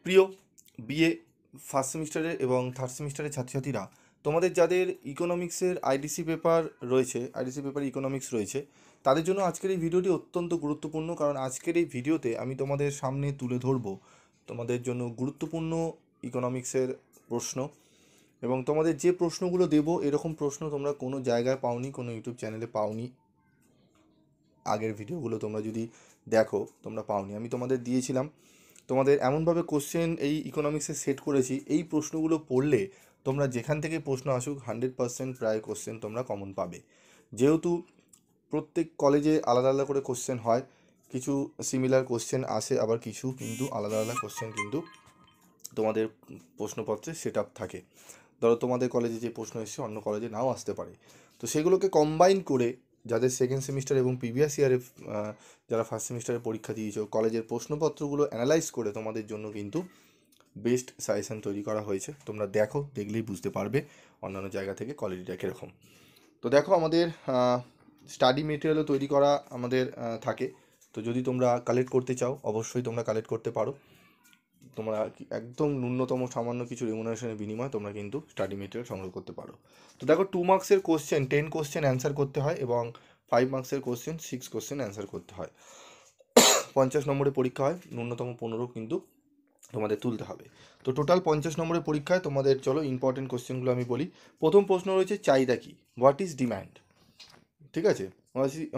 প্রিয় BA first সেমিস্টারের এবং থার্ড সেমিস্টারের ছাত্রছাত্রীরা, তোমাদের যাদের ইকোনমিক্সের আইডিসি পেপার রয়েছে, আইডিসি পেপারে ইকোনমিক্স রয়েছে, তাদের জন্য আজকের এই ভিডিওটি অত্যন্ত গুরুত্বপূর্ণ। কারণ আজকের এই ভিডিওতে আমি তোমাদের সামনে তুলে ধরব তোমাদের জন্য গুরুত্বপূর্ণ ইকোনমিক্সের প্রশ্ন। এবং তোমাদের যে প্রশ্নগুলো দেবো, এরকম প্রশ্ন তোমরা কোনো জায়গায় পাওনি, কোনো ইউটিউব চ্যানেলে পাওনি। আগের ভিডিওগুলো তোমরা যদি দেখো, তোমরা পাওনি। আমি তোমাদের দিয়েছিলাম, তোমাদের এমনভাবে কোশ্চেন এই ইকোনমিক্সে সেট করেছি, এই প্রশ্নগুলো পড়লে তোমরা যেখান থেকে প্রশ্ন আসুক 100% প্রায় কোশ্চেন তোমরা কমন পাবে। যেহেতু প্রত্যেক কলেজে আলাদা আলাদা করে কোশ্চেন হয়, কিছু সিমিলার কোশ্চেন আসে, আবার কিছু কিন্তু আলাদা আলাদা কোশ্চেন কিন্তু তোমাদের প্রশ্নপত্রে সেট আপ থাকে। ধরো তোমাদের কলেজে যে প্রশ্ন এসছে অন্য কলেজে নাও আসতে পারে, তো সেগুলোকে কম্বাইন করে যাদের সেকেন্ড সেমিস্টার এবং প্রিভিয়াস ইয়ারে যারা ফার্স্ট সেমিস্টারে পরীক্ষা দিয়েছো, কলেজের প্রশ্নপত্রগুলো অ্যানালাইজ করে তোমাদের জন্য কিন্তু বেস্ট সাজেশন তৈরি করা হয়েছে। তোমরা দেখো, দেখলেই বুঝতে পারবে অন্যান্য জায়গা থেকে কোয়ালিটিটা কীরকম। তো দেখো, আমাদের স্টাডি মেটেরিয়ালও তৈরি করা আমাদের থাকে। তো যদি তোমরা কালেক্ট করতে চাও, অবশ্যই তোমরা কালেক্ট করতে পারো। তোমরা একদম ন্যূনতম সামান্য কিছু রেমুনারেশনের বিনিময়ে তোমরা কিন্তু স্টাডি মেটেরিয়াল সংগ্রহ করতে পারো। তো দেখো, 2 মার্কসের কোশ্চেন 10 কোশ্চেন অ্যান্সার করতে হয় এবং 5 মার্কসের কোশ্চেন 6 কোশ্চেন অ্যান্সার করতে হয়। 50 নম্বরের পরীক্ষা হয়, ন্যূনতম 15 কিন্তু তোমাদের তুলতে হবে। তো টোটাল 50 নম্বরের পরীক্ষায় তোমাদের, চলো ইম্পর্টেন্ট কোশ্চেনগুলো আমি বলি। প্রথম প্রশ্ন রয়েছে চাহিদা কি, হোয়াট ইজ ডিম্যান্ড। ঠিক আছে,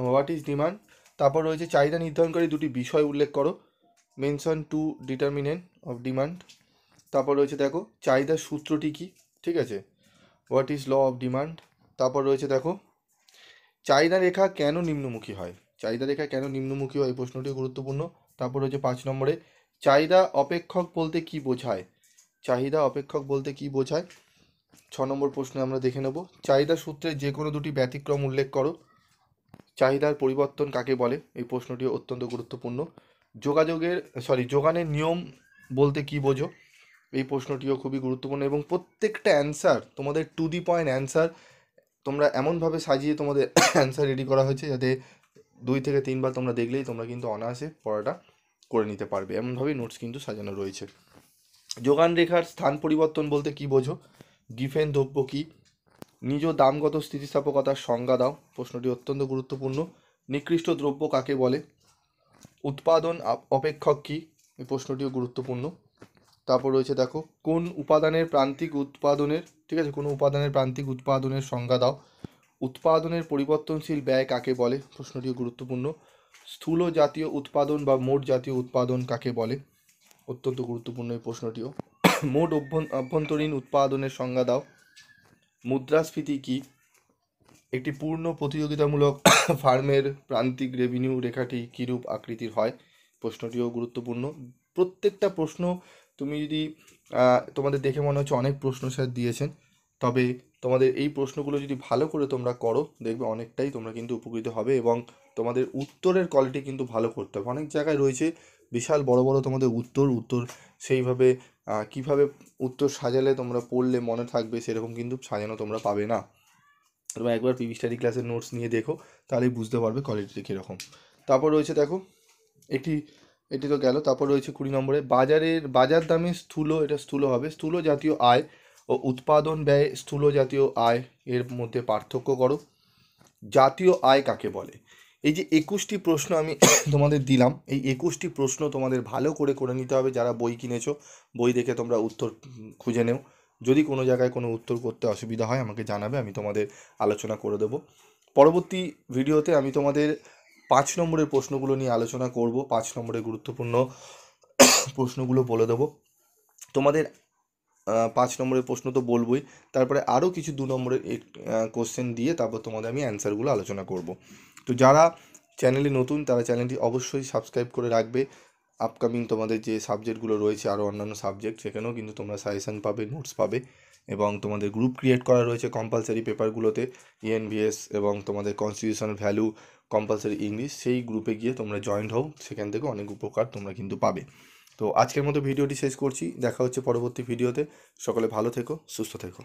হোয়াট ইজ ডিমান্ড। তারপর রয়েছে চাহিদা নির্ধারণকারী দুটি বিষয় উল্লেখ করো, mention two determinant of demand. তারপর রয়েছে দেখো চাহিদার সূত্রটি কী, ঠিক আছে, what is law of demand. তারপর রয়েছে দেখো চাহিদা রেখা কেন নিম্নমুখী হয়, চাহিদা রেখা কেন নিম্নমুখী হয়, এই প্রশ্নটি গুরুত্বপূর্ণ। তারপর রয়েছে 5 নম্বরে চাহিদা অপেক্ষক বলতে কি বোঝায়, চাহিদা অপেক্ষক বলতে কি বোঝায়। 6 নম্বর প্রশ্নে আমরা দেখে নেব চাহিদা সূত্রে যে কোনো দুটি ব্যতিক্রম উল্লেখ করো, চাহিদার পরিবর্তন কাকে বলে, এই প্রশ্নটি অত্যন্ত গুরুত্বপূর্ণ। যোগানের নিয়ম বলতে কি বোঝো, এই প্রশ্নটিও খুবই গুরুত্বপূর্ণ। এবং প্রত্যেকটা অ্যান্সার তোমাদের টু দি পয়েন্ট অ্যান্সার, তোমরা এমনভাবে সাজিয়ে তোমাদের অ্যান্সার রেডি করা হয়েছে যাতে 2 থেকে 3 বার তোমরা দেখলেই তোমরা কিন্তু অনায়াসে পড়াটা করে নিতে পারবে, এমনভাবেই নোটস কিন্তু সাজানো রয়েছে। যোগান রেখার স্থান পরিবর্তন বলতে কি বোঝো, গিফেন দ্রব্য কী, নিজ দামগত স্থিতিস্থাপকতার সংজ্ঞা দাও, প্রশ্নটি অত্যন্ত গুরুত্বপূর্ণ। নিকৃষ্ট দ্রব্য কাকে বলে, উৎপাদন অপেক্ষক কী, এই প্রশ্নটিও গুরুত্বপূর্ণ। তারপর রয়েছে দেখো কোন উপাদানের প্রান্তিক উৎপাদনের, ঠিক আছে, কোনো উপাদানের প্রান্তিক উৎপাদনের সংজ্ঞা দাও, উৎপাদনের পরিবর্তনশীল ব্যয় কাকে বলে, প্রশ্নটিও গুরুত্বপূর্ণ। স্থূল জাতীয় উৎপাদন বা মোট জাতীয় উৎপাদন কাকে বলে, অত্যন্ত গুরুত্বপূর্ণ এই প্রশ্নটিও। মোট অভ্যন্তরীণ উৎপাদনের সংজ্ঞা দাও। মুদ্রাস্ফীতি কী, একটি পূর্ণ প্রতিযোগিতামূলক ফার্মের প্রান্তিক রেভিনিউ রেখাটি কীরূপ আকৃতির হয়, প্রশ্নটিও গুরুত্বপূর্ণ। প্রত্যেকটা প্রশ্ন তুমি যদি তোমাদের দেখে মনে হচ্ছে অনেক প্রশ্ন স্যার দিয়েছেন, তবে তোমাদের এই প্রশ্নগুলো যদি ভালো করে তোমরা করো, দেখবে অনেকটাই তোমরা কিন্তু উপকৃত হবে। এবং তোমাদের উত্তরের কোয়ালিটি কিন্তু ভালো করতে হবে। অনেক জায়গায় রয়েছে বিশাল বড় বড় তোমাদের উত্তর সেইভাবে কিভাবে উত্তর সাজালে তোমরা পড়লে মনে থাকবে, সেরকম কিন্তু সাজানো তোমরা পাবে না। তোমরা একবার পিভি স্টাডি ক্লাসের নোটস নিয়ে দেখো, তাহলেই বুঝতে পারবে কোয়ালিটি কীরকম। তারপর রয়েছে দেখো এটি তো গেল। তারপর রয়েছে 20 নম্বরে বাজার দামে এটা স্থূল হবে, স্থূল জাতীয় আয় ও উৎপাদন ব্যয় স্থূল জাতীয় আয় এর মধ্যে পার্থক্য করো। জাতীয় আয় কাকে বলে। এই যে 21টি প্রশ্ন আমি তোমাদের দিলাম, এই 21টি প্রশ্ন তোমাদের ভালো করে নিতে হবে। যারা বই কিনেছো, বই দেখে তোমরা উত্তর খুঁজে নেও। যদি কোনো জায়গায় কোনো উত্তর করতে অসুবিধা হয় আমাকে জানাবে, আমি তোমাদের আলোচনা করে দেবো। পরবর্তী ভিডিওতে আমি তোমাদের 5 নম্বরের প্রশ্নগুলো নিয়ে আলোচনা করব। 5 নম্বরের গুরুত্বপূর্ণ প্রশ্নগুলো বলে দেবো তোমাদের। 5 নম্বরের প্রশ্ন তো বলবোই, তারপরে আরও কিছু 2 নম্বরের কোশ্চেন দিয়ে তারপর তোমাদের আমি অ্যান্সারগুলো আলোচনা করব। তো যারা চ্যানেলে নতুন, তারা চ্যানেলটি অবশ্যই সাবস্ক্রাইব করে রাখবে। আপকামিং তোমাদের যে সাবজেক্টগুলো রয়েছে, আরও অন্যান্য সাবজেক্ট, সেখানেও কিন্তু তোমরা সাজেশান পাবে, নোটস পাবে। এবং তোমাদের গ্রুপ ক্রিয়েট করা রয়েছে কম্পালসারি পেপারগুলোতে, ইএনভিএস এবং তোমাদের কনস্টিটিউশনাল ভ্যালু, কম্পালসারি ইংলিশ, সেই গ্রুপে গিয়ে তোমরা জয়েন্ট হও, সেখান থেকে অনেক উপকার তোমরা কিন্তু পাবে। তো আজকের মতো ভিডিওটি শেষ করছি, দেখা হচ্ছে পরবর্তী ভিডিওতে। সকলে ভালো থেকো, সুস্থ থেকো।